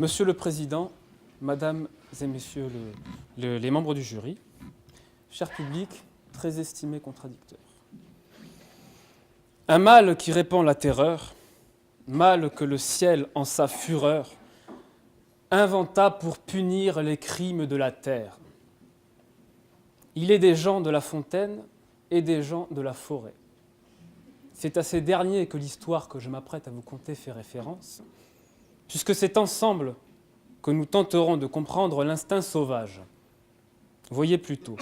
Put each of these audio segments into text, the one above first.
Monsieur le Président, Mesdames et Messieurs les membres du jury, cher public, très estimé contradicteur. Un mal qui répand la terreur, mal que le ciel, en sa fureur, inventa pour punir les crimes de la terre. Il est des gens de la fontaine et des gens de la forêt. C'est à ces derniers que l'histoire que je m'apprête à vous conter fait référence, puisque c'est ensemble que nous tenterons de comprendre l'instinct sauvage. Voyez plutôt.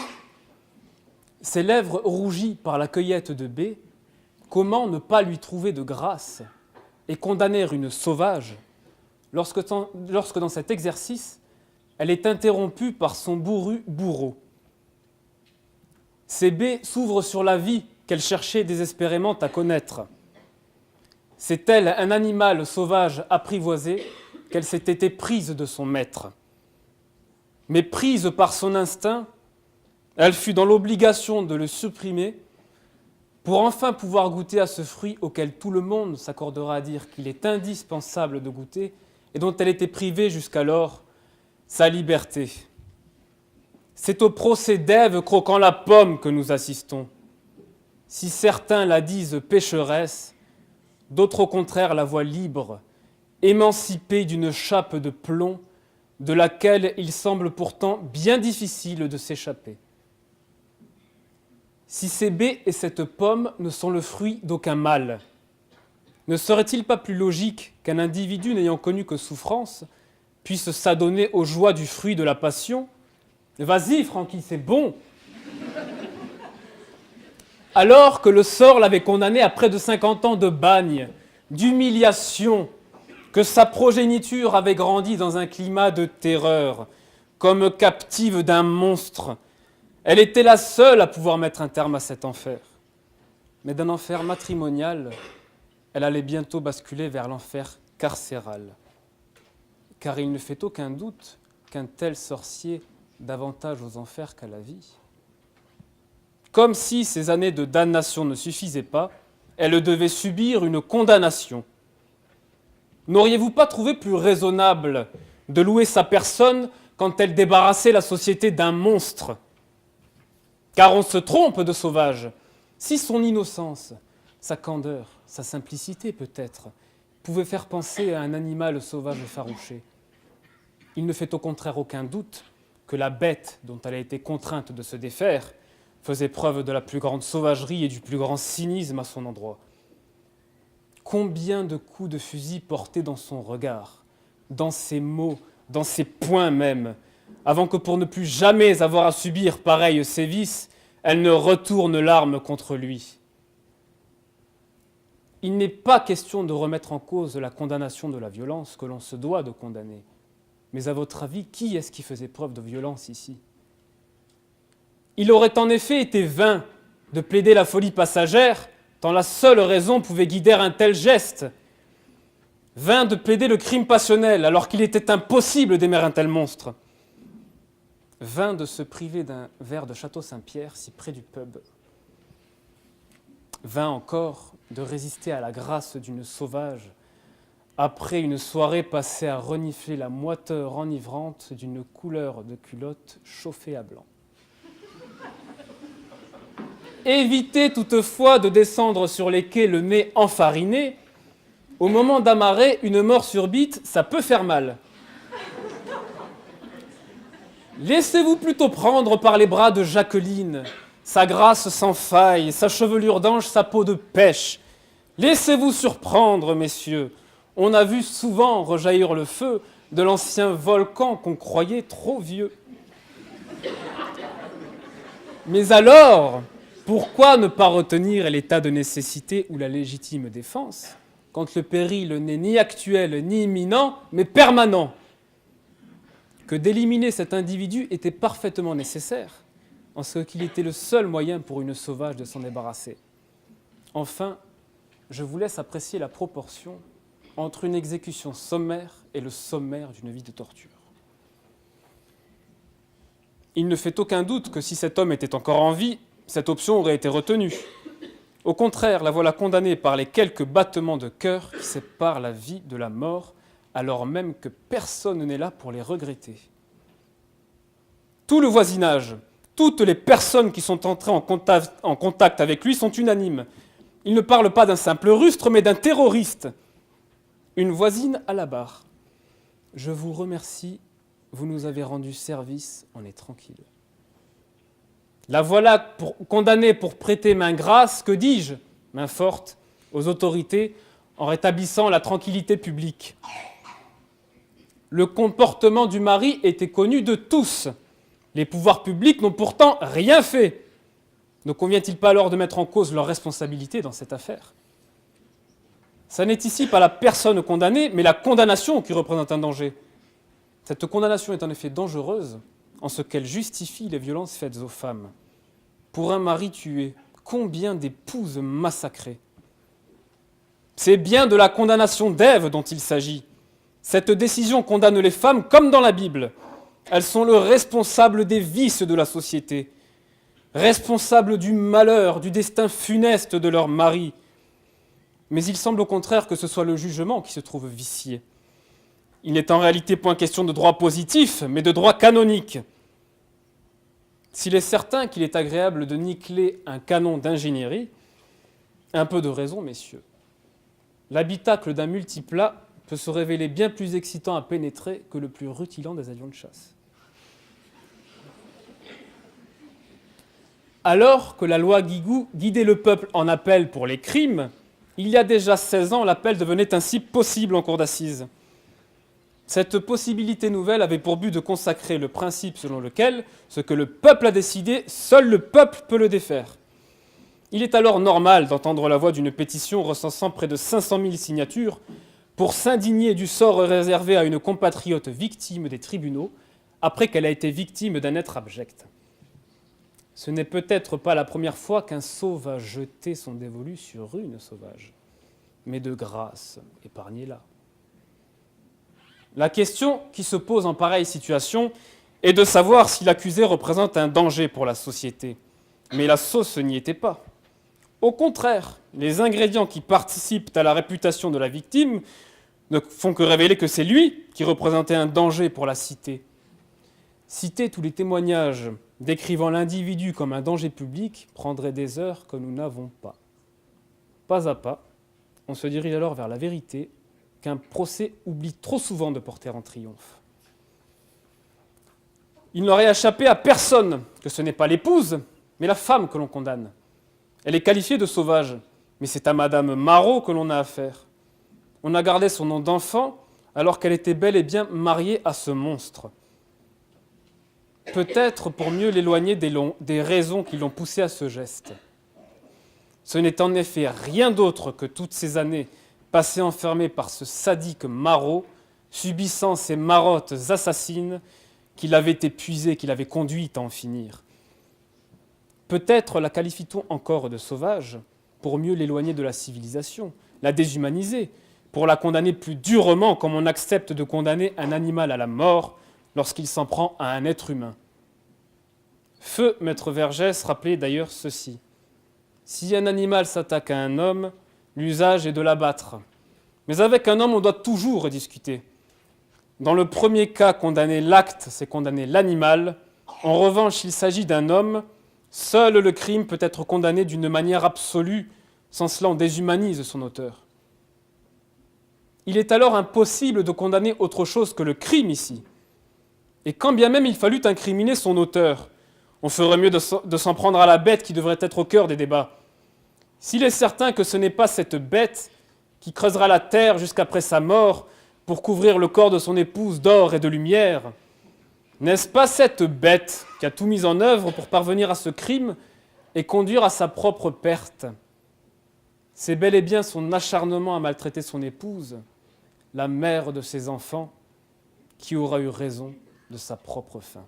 Ses lèvres rougies par la cueillette de baies, comment ne pas lui trouver de grâce et condamner une sauvage lorsque dans cet exercice, elle est interrompue par son bourreau. Ses baies s'ouvrent sur la vie qu'elle cherchait désespérément à connaître. C'est elle un animal sauvage apprivoisé qu'elle s'était éprise de son maître. Mais prise par son instinct, elle fut dans l'obligation de le supprimer pour enfin pouvoir goûter à ce fruit auquel tout le monde s'accordera à dire qu'il est indispensable de goûter et dont elle était privée jusqu'alors, sa liberté. C'est au procès d'Ève croquant la pomme que nous assistons. Si certains la disent pécheresse, d'autres au contraire la voient libre, émancipée d'une chape de plomb de laquelle il semble pourtant bien difficile de s'échapper. Si ces baies et cette pomme ne sont le fruit d'aucun mal, ne serait-il pas plus logique qu'un individu n'ayant connu que souffrance puisse s'adonner aux joies du fruit de la passion ? Vas-y, Francky, c'est bon. Alors que le sort l'avait condamné à près de 50 ans de bagne, d'humiliation, que sa progéniture avait grandi dans un climat de terreur, comme captive d'un monstre. Elle était la seule à pouvoir mettre un terme à cet enfer. Mais d'un enfer matrimonial, elle allait bientôt basculer vers l'enfer carcéral. Car il ne fait aucun doute qu'un tel sorcier davantage aux enfers qu'à la vie. Comme si ces années de damnation ne suffisaient pas, elle devait subir une condamnation. N'auriez-vous pas trouvé plus raisonnable de louer sa personne quand elle débarrassait la société d'un monstre ? Car on se trompe de sauvage. Si son innocence, sa candeur, sa simplicité peut-être, pouvaient faire penser à un animal sauvage effarouché, il ne fait au contraire aucun doute que la bête dont elle a été contrainte de se défaire faisait preuve de la plus grande sauvagerie et du plus grand cynisme à son endroit. Combien de coups de fusil portés dans son regard, dans ses mots, dans ses poings même, avant que pour ne plus jamais avoir à subir pareil sévice, elle ne retourne l'arme contre lui. Il n'est pas question de remettre en cause la condamnation de la violence que l'on se doit de condamner. Mais à votre avis, qui est-ce qui faisait preuve de violence ici ? Il aurait en effet été vain de plaider la folie passagère, tant la seule raison pouvait guider un tel geste. Vain de plaider le crime passionnel, alors qu'il était impossible d'aimer un tel monstre. Vain de se priver d'un verre de Château Saint-Pierre si près du pub. Vain encore de résister à la grâce d'une sauvage après une soirée passée à renifler la moiteur enivrante d'une couleur de culotte chauffée à blanc. Évitez toutefois de descendre sur les quais le nez enfariné. Au moment d'amarrer, une mort subite, ça peut faire mal. Laissez-vous plutôt prendre par les bras de Jacqueline, sa grâce sans faille, sa chevelure d'ange, sa peau de pêche. Laissez-vous surprendre, messieurs. On a vu souvent rejaillir le feu de l'ancien volcan qu'on croyait trop vieux. Mais alors, pourquoi ne pas retenir l'état de nécessité ou la légitime défense quand le péril n'est ni actuel ni imminent, mais permanent ? Que d'éliminer cet individu était parfaitement nécessaire, en ce qu'il était le seul moyen pour une sauvage de s'en débarrasser. Enfin, je vous laisse apprécier la proportion entre une exécution sommaire et le sommaire d'une vie de torture. Il ne fait aucun doute que si cet homme était encore en vie, cette option aurait été retenue. Au contraire, la voilà condamnée par les quelques battements de cœur qui séparent la vie de la mort, alors même que personne n'est là pour les regretter. Tout le voisinage, toutes les personnes qui sont entrées en contact avec lui sont unanimes. Il ne parle pas d'un simple rustre, mais d'un terroriste. Une voisine à la barre. « Je vous remercie, vous nous avez rendu service, on est tranquille. » La voilà condamnée pour prêter main grasse, que dis-je, main forte, aux autorités, en rétablissant la tranquillité publique. Le comportement du mari était connu de tous. Les pouvoirs publics n'ont pourtant rien fait. Ne convient-il pas alors de mettre en cause leur responsabilité dans cette affaire ? Ça n'est ici pas la personne condamnée, mais la condamnation qui représente un danger. Cette condamnation est en effet dangereuse en ce qu'elle justifie les violences faites aux femmes. Pour un mari tué, combien d'épouses massacrées ? C'est bien de la condamnation d'Ève dont il s'agit. Cette décision condamne les femmes comme dans la Bible. Elles sont le responsable des vices de la société, responsables du malheur, du destin funeste de leur mari. Mais il semble au contraire que ce soit le jugement qui se trouve vicié. Il n'est en réalité point question de droit positif, mais de droit canonique. S'il est certain qu'il est agréable de nickeler un canon d'ingénierie, un peu de raison, messieurs. L'habitacle d'un multiplat peut se révéler bien plus excitant à pénétrer que le plus rutilant des avions de chasse. Alors que la loi Guigou guidait le peuple en appel pour les crimes, il y a déjà 16 ans, l'appel devenait ainsi possible en cour d'assises. Cette possibilité nouvelle avait pour but de consacrer le principe selon lequel ce que le peuple a décidé, seul le peuple peut le défaire. Il est alors normal d'entendre la voix d'une pétition recensant près de 500 000 signatures pour s'indigner du sort réservé à une compatriote victime des tribunaux après qu'elle a été victime d'un être abject. Ce n'est peut-être pas la première fois qu'un sot va jeter son dévolu sur une sauvage, mais de grâce, épargnez-la. La question qui se pose en pareille situation est de savoir si l'accusé représente un danger pour la société. Mais la sauce n'y était pas. Au contraire, les ingrédients qui participent à la réputation de la victime ne font que révéler que c'est lui qui représentait un danger pour la cité. Citer tous les témoignages décrivant l'individu comme un danger public prendrait des heures que nous n'avons pas. Pas à pas, on se dirige alors vers la vérité qu'un procès oublie trop souvent de porter en triomphe. Il n'aurait échappé à personne que ce n'est pas l'épouse, mais la femme que l'on condamne. Elle est qualifiée de sauvage, mais c'est à Madame Marot que l'on a affaire. On a gardé son nom d'enfant alors qu'elle était bel et bien mariée à ce monstre. Peut-être pour mieux l'éloigner des raisons qui l'ont poussé à ce geste. Ce n'est en effet rien d'autre que toutes ces années passées enfermées par ce sadique Marot, subissant ces marottes assassines qui l'avaient épuisée, qui l'avaient conduite à en finir. Peut-être la qualifie-t-on encore de sauvage pour mieux l'éloigner de la civilisation, la déshumaniser, pour la condamner plus durement comme on accepte de condamner un animal à la mort lorsqu'il s'en prend à un être humain. Feu Maître Vergès rappelait d'ailleurs ceci. Si un animal s'attaque à un homme, l'usage est de l'abattre. Mais avec un homme, on doit toujours discuter. Dans le premier cas, condamner l'acte, c'est condamner l'animal. En revanche, il s'agit d'un homme. Seul le crime peut être condamné d'une manière absolue, sans cela on déshumanise son auteur. Il est alors impossible de condamner autre chose que le crime ici. Et quand bien même il fallut incriminer son auteur, on ferait mieux de s'en prendre à la bête qui devrait être au cœur des débats. S'il est certain que ce n'est pas cette bête qui creusera la terre jusqu'après sa mort pour couvrir le corps de son épouse d'or et de lumière, n'est-ce pas cette bête qui a tout mis en œuvre pour parvenir à ce crime et conduire à sa propre perte ? C'est bel et bien son acharnement à maltraiter son épouse, la mère de ses enfants, qui aura eu raison de sa propre fin.